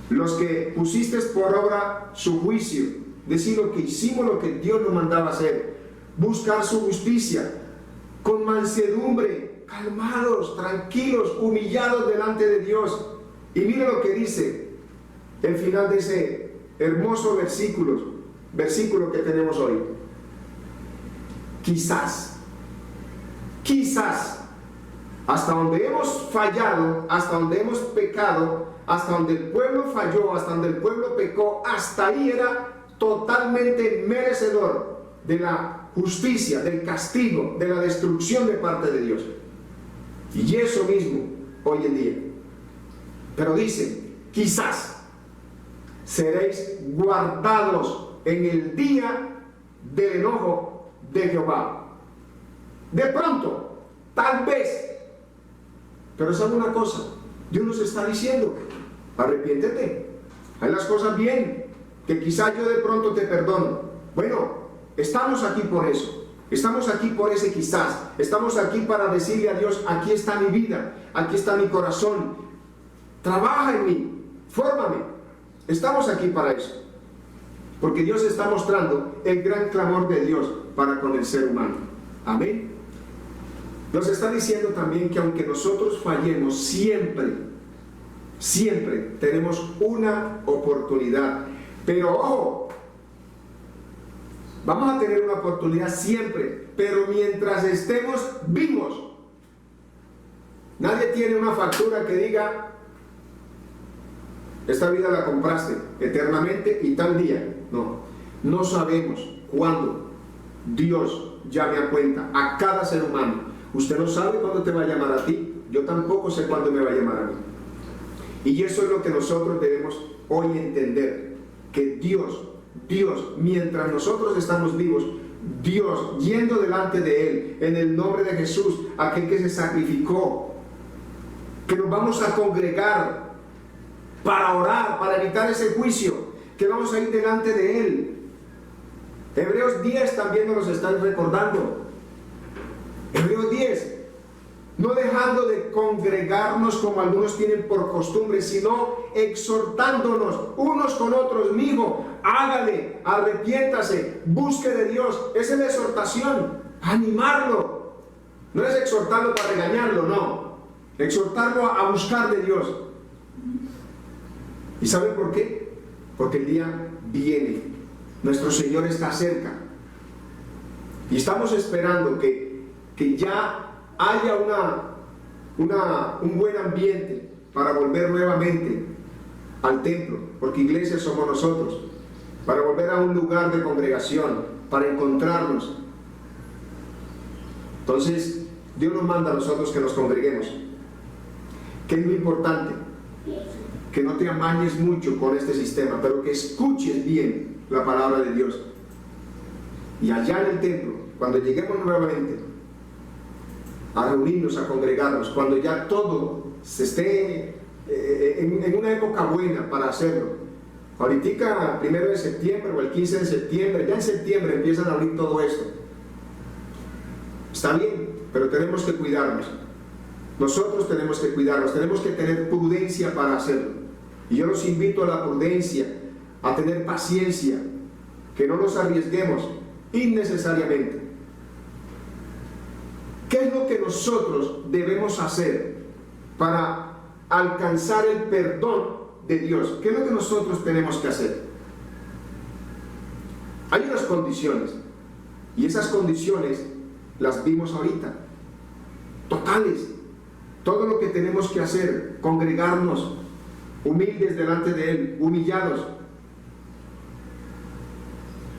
Los que pusiste por obra su juicio, decir lo que hicimos, lo que Dios nos mandaba hacer, buscar su justicia, con mansedumbre, calmados, tranquilos, humillados delante de Dios. Y mire lo que dice el final de ese hermoso versículo que tenemos hoy. Quizás, hasta donde hemos fallado, hasta donde hemos pecado, hasta donde el pueblo falló, hasta donde el pueblo pecó, hasta ahí era totalmente merecedor de la justicia, del castigo, de la destrucción de parte de Dios. Y eso mismo hoy en día. Pero dice, quizás seréis guardados en el día del enojo de Jehová. De pronto, tal vez. Pero ¿sabe una cosa? Dios nos está diciendo, arrepiéntete, haz las cosas bien, que quizás yo de pronto te perdono. Bueno, estamos aquí por eso, estamos aquí por ese quizás, estamos aquí para decirle a Dios, aquí está mi vida, aquí está mi corazón, trabaja en mí, fórmame. Estamos aquí para eso, porque Dios está mostrando el gran clamor de Dios para con el ser humano. Amén. Nos está diciendo también que aunque nosotros fallemos, siempre tenemos una oportunidad. Pero ojo, vamos a tener una oportunidad siempre, pero mientras estemos vivos. Nadie tiene una factura que diga, esta vida la compraste eternamente y tal día. No sabemos cuándo Dios llame a cuenta a cada ser humano. Usted no sabe cuándo te va a llamar a ti, yo tampoco sé cuándo me va a llamar a mí. Y eso es lo que nosotros debemos hoy entender, que Dios, mientras nosotros estamos vivos, Dios, yendo delante de Él, en el nombre de Jesús, aquel que se sacrificó, que nos vamos a congregar para orar, para evitar ese juicio, que vamos a ir delante de Él. Hebreos 10 también nos lo están recordando. Hebreos 10, no dejando de congregarnos como algunos tienen por costumbre, sino exhortándonos unos con otros. Mijo, hágale, arrepiéntase, busque de Dios. Esa es la exhortación, animarlo. No es exhortarlo para regañarlo, no. Exhortarlo a buscar de Dios. ¿Y saben por qué? Porque el día viene. Nuestro Señor está cerca. Y estamos esperando que ya haya un buen ambiente para volver nuevamente al templo, porque iglesia somos nosotros, para volver a un lugar de congregación, para encontrarnos. Entonces Dios nos manda a nosotros que nos congreguemos. ¿Qué es lo importante? Que no te amañes mucho con este sistema, pero que escuches bien la palabra de Dios. Y allá en el templo, cuando lleguemos nuevamente a reunirnos, a congregarnos, cuando ya todo se esté en una época buena para hacerlo. Ahorita, 1 de septiembre o el 15 de septiembre, ya en septiembre empiezan a abrir todo esto. Está bien, pero tenemos que cuidarnos. Nosotros tenemos que cuidarnos, tenemos que tener prudencia para hacerlo. Y yo los invito a la prudencia, a tener paciencia, que no nos arriesguemos innecesariamente. ¿Qué es lo que nosotros debemos hacer para alcanzar el perdón de Dios? ¿Qué es lo que nosotros tenemos que hacer? Hay unas condiciones, y esas condiciones las vimos ahorita, totales. Todo lo que tenemos que hacer, congregarnos, humildes delante de Él, humillados,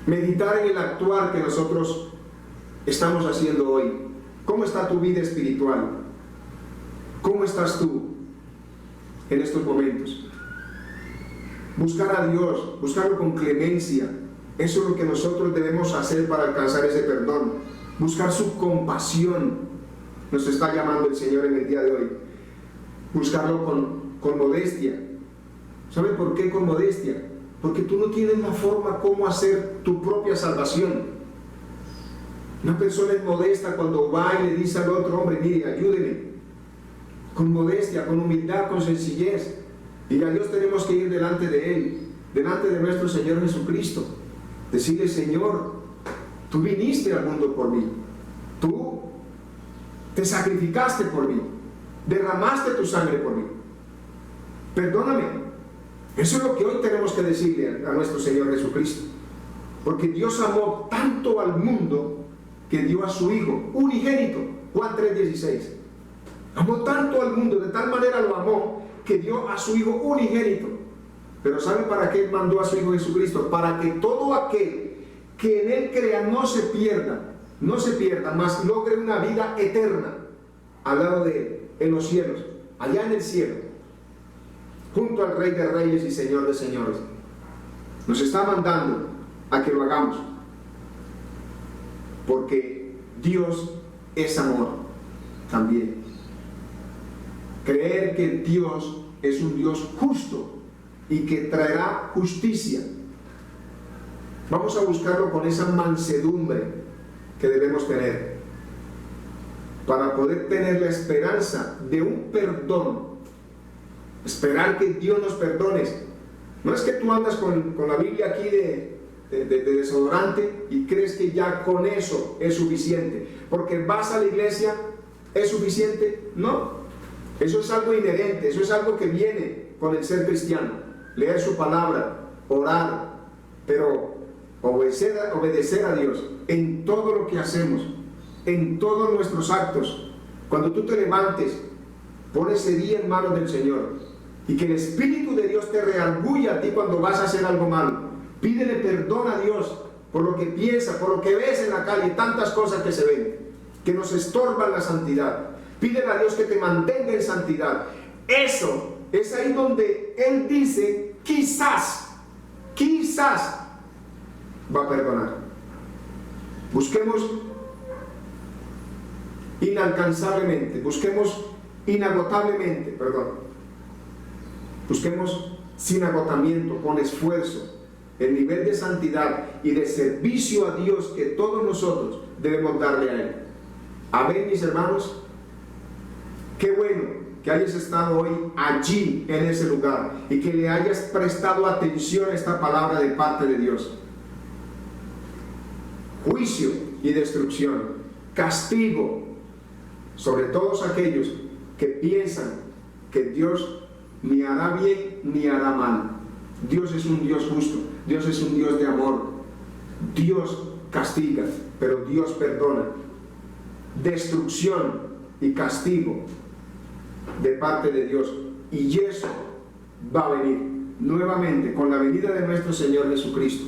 meditar en el actuar que nosotros estamos haciendo hoy. ¿Cómo está tu vida espiritual? ¿Cómo estás tú en estos momentos? Buscar a Dios, buscarlo con clemencia. Eso es lo que nosotros debemos hacer para alcanzar ese perdón. Buscar su compasión. Nos está llamando el Señor en el día de hoy. Buscarlo con modestia. ¿Saben por qué con modestia? Porque tú no tienes la forma cómo hacer tu propia salvación. Una persona es modesta cuando va y le dice al otro: hombre, mire, ayúdeme. Con modestia, con humildad, con sencillez. Y a Dios tenemos que ir delante de Él, delante de nuestro Señor Jesucristo. Decirle: Señor, tú viniste al mundo por mí. Tú te sacrificaste por mí. Derramaste tu sangre por mí. Perdóname. Eso es lo que hoy tenemos que decirle a nuestro Señor Jesucristo. Porque Dios amó tanto al mundo que dio a su Hijo unigénito. Juan 3:16. Amó tanto al mundo, de tal manera lo amó, que dio a su Hijo unigénito. Pero ¿saben para qué mandó a su Hijo Jesucristo? Para que todo aquel que en Él crea no se pierda, mas logre una vida eterna al lado de Él, en los cielos, allá en el cielo, junto al Rey de Reyes y Señor de Señores. Nos está mandando a que lo hagamos, porque Dios es amor también. Creer que Dios es un Dios justo y que traerá justicia. Vamos a buscarlo con esa mansedumbre que debemos tener para poder tener la esperanza de un perdón. Esperar que Dios nos perdone. No es que tú andas con la Biblia aquí de desodorante y crees que ya con eso es suficiente, porque vas a la iglesia, ¿es suficiente? No. Eso es algo inherente, eso es algo que viene con el ser cristiano. Leer su palabra, orar, pero obedecer a Dios en todo lo que hacemos, en todos nuestros actos. Cuando tú te levantes, pon ese día en manos del Señor, y que el Espíritu de Dios te redarguya a ti cuando vas a hacer algo malo. Pídele perdón a Dios por lo que piensas, por lo que ves en la calle, tantas cosas que se ven, que nos estorban la santidad. Pídele a Dios que te mantenga en santidad. Eso es ahí donde Él dice, quizás va a perdonar. Busquemos inalcanzablemente, busquemos inagotablemente, busquemos sin agotamiento, con esfuerzo, el nivel de santidad y de servicio a Dios que todos nosotros debemos darle a Él. Amén, mis hermanos. Qué bueno que hayas estado hoy allí en ese lugar y que le hayas prestado atención a esta palabra de parte de Dios. Juicio y destrucción, castigo sobre todos aquellos que piensan que Dios ni hará bien ni hará mal. Dios es un Dios justo, Dios es un Dios de amor. Dios castiga, pero Dios perdona. Destrucción y castigo de parte de Dios, y eso va a venir nuevamente con la venida de nuestro Señor Jesucristo.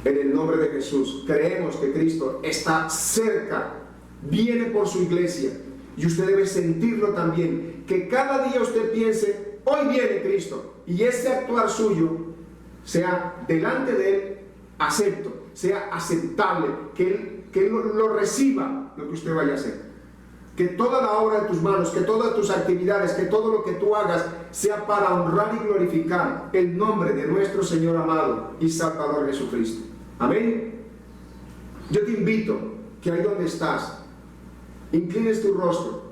En el nombre de Jesús, creemos que Cristo está cerca, viene por su iglesia, y usted debe sentirlo también, que cada día usted piense, hoy viene Cristo, y ese actuar suyo sea delante de Él acepto, sea aceptable, que Él lo reciba lo que usted vaya a hacer. Que toda la obra de tus manos, que todas tus actividades, que todo lo que tú hagas sea para honrar y glorificar el nombre de nuestro Señor amado y Salvador Jesucristo. Amén. Yo te invito que ahí donde estás, inclines tu rostro,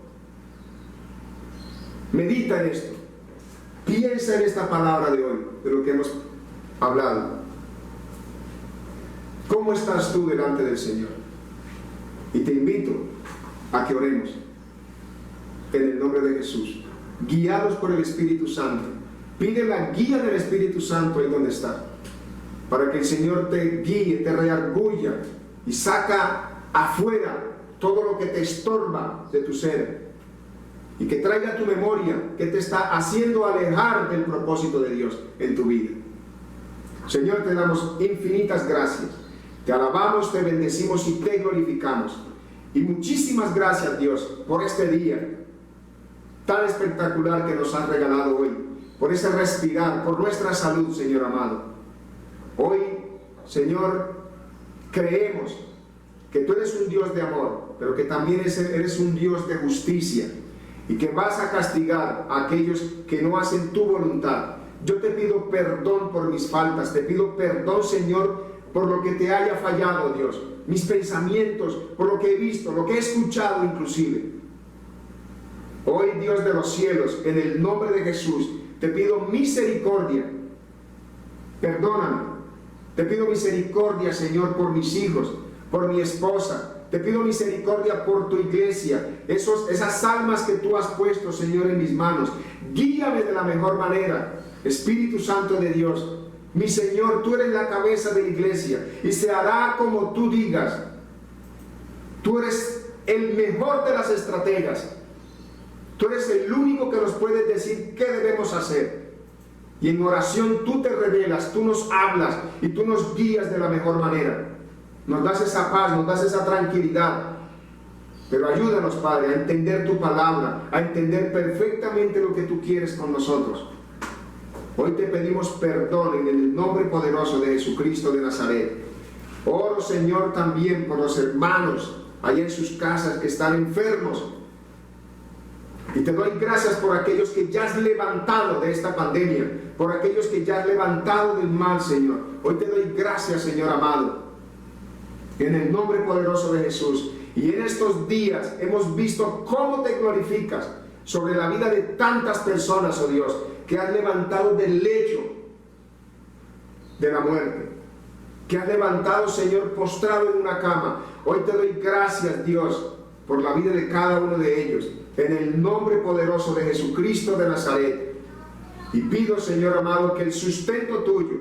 medita en esto, piensa en esta palabra de hoy, de lo que hemos hablado. ¿Cómo estás tú delante del Señor? Y te invito a que oremos en el nombre de Jesús, guiados por el Espíritu Santo. Pide la guía del Espíritu Santo ahí donde está, para que el Señor te guíe, te redarguya y saca afuera todo lo que te estorba de tu ser, y que traiga a tu memoria que te está haciendo alejar del propósito de Dios en tu vida. Señor, te damos infinitas gracias, te alabamos, te bendecimos y te glorificamos. Y muchísimas gracias, Dios, por este día tan espectacular que nos has regalado hoy, por ese respirar, por nuestra salud, Señor amado. Hoy, Señor, creemos que tú eres un Dios de amor, pero que también eres un Dios de justicia, y que vas a castigar a aquellos que no hacen tu voluntad. Yo te pido perdón por mis faltas, te pido perdón, Señor, por lo que te haya fallado, Dios, mis pensamientos, por lo que he visto, lo que he escuchado inclusive. Hoy, Dios de los cielos, en el nombre de Jesús, te pido misericordia. Perdóname. Te pido misericordia, Señor, por mis hijos, por mi esposa. Te pido misericordia por tu iglesia, esas almas que tú has puesto, Señor, en mis manos. Guíame de la mejor manera, Espíritu Santo de Dios. Mi Señor, tú eres la cabeza de la iglesia y se hará como tú digas. Tú eres el mejor de las estrategas. Tú eres el único que nos puede decir qué debemos hacer. Y en oración tú te revelas, tú nos hablas y tú nos guías de la mejor manera. Nos das esa paz, nos das esa tranquilidad. Pero ayúdanos, Padre, a entender tu palabra, a entender perfectamente lo que tú quieres con nosotros. Hoy te pedimos perdón en el nombre poderoso de Jesucristo de Nazaret. Oro, Señor, también por los hermanos allá en sus casas que están enfermos. Y te doy gracias por aquellos que ya has levantado de esta pandemia, por aquellos que ya has levantado del mal, Señor. Hoy te doy gracias, Señor amado, en el nombre poderoso de Jesús. Y en estos días hemos visto cómo te glorificas sobre la vida de tantas personas, oh Dios, que has levantado del lecho de la muerte, que has levantado, Señor, postrado en una cama. Hoy te doy gracias, Dios, por la vida de cada uno de ellos, en el nombre poderoso de Jesucristo de Nazaret. Y pido, Señor amado, que el sustento tuyo,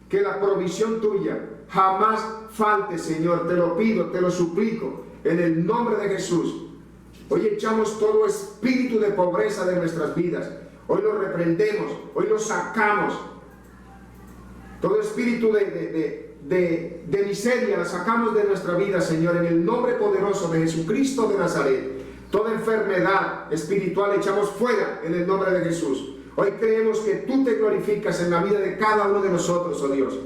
que la provisión tuya jamás falte, Señor. Te lo pido, te lo suplico, en el nombre de Jesús. Hoy echamos todo espíritu de pobreza de nuestras vidas. Hoy lo reprendemos, hoy lo sacamos. Todo espíritu de miseria la sacamos de nuestra vida, Señor, en el nombre poderoso de Jesucristo de Nazaret. Toda enfermedad espiritual echamos fuera en el nombre de Jesús. Hoy creemos que tú te glorificas en la vida de cada uno de nosotros, oh Dios.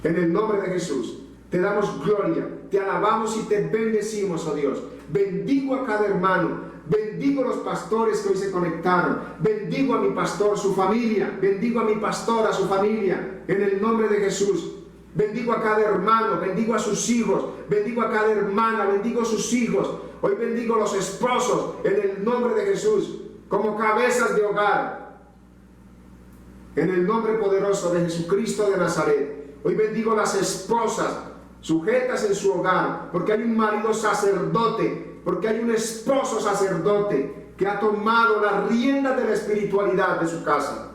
En el nombre de Jesús, te damos gloria, te alabamos y te bendecimos, oh Dios. Bendigo a cada hermano, bendigo a los pastores que hoy se conectaron, bendigo a mi pastor, su familia, bendigo a mi pastora, su familia, en el nombre de Jesús. Bendigo a cada hermano, bendigo a sus hijos, bendigo a cada hermana, bendigo a sus hijos. Hoy bendigo a los esposos en el nombre de Jesús, como cabezas de hogar, en el nombre poderoso de Jesucristo de Nazaret. Hoy bendigo a las esposas sujetas en su hogar, porque hay un marido sacerdote, porque hay un esposo sacerdote que ha tomado la rienda de la espiritualidad de su casa.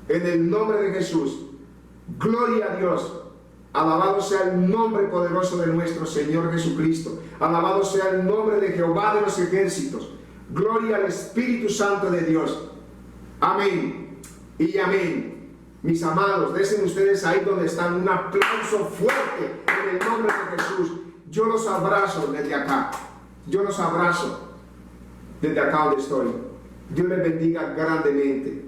En el nombre de Jesús, gloria a Dios. Alabado sea el nombre poderoso de nuestro Señor Jesucristo. Alabado sea el nombre de Jehová de los ejércitos. Gloria al Espíritu Santo de Dios. Amén y amén. Mis amados, desen ustedes ahí donde están un aplauso fuerte en el nombre de Jesús. Yo los abrazo desde acá. Yo los abrazo desde acá donde estoy. Dios les bendiga grandemente.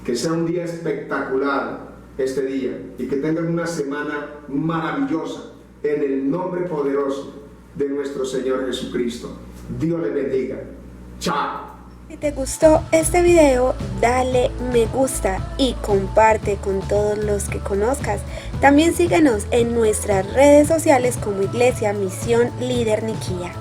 Que sea un día espectacular este día y que tengan una semana maravillosa en el nombre poderoso de nuestro Señor Jesucristo. Dios les bendiga. Chao. Si te gustó este video, dale me gusta y comparte con todos los que conozcas. También síguenos en nuestras redes sociales como Iglesia Misión Líder Niquía.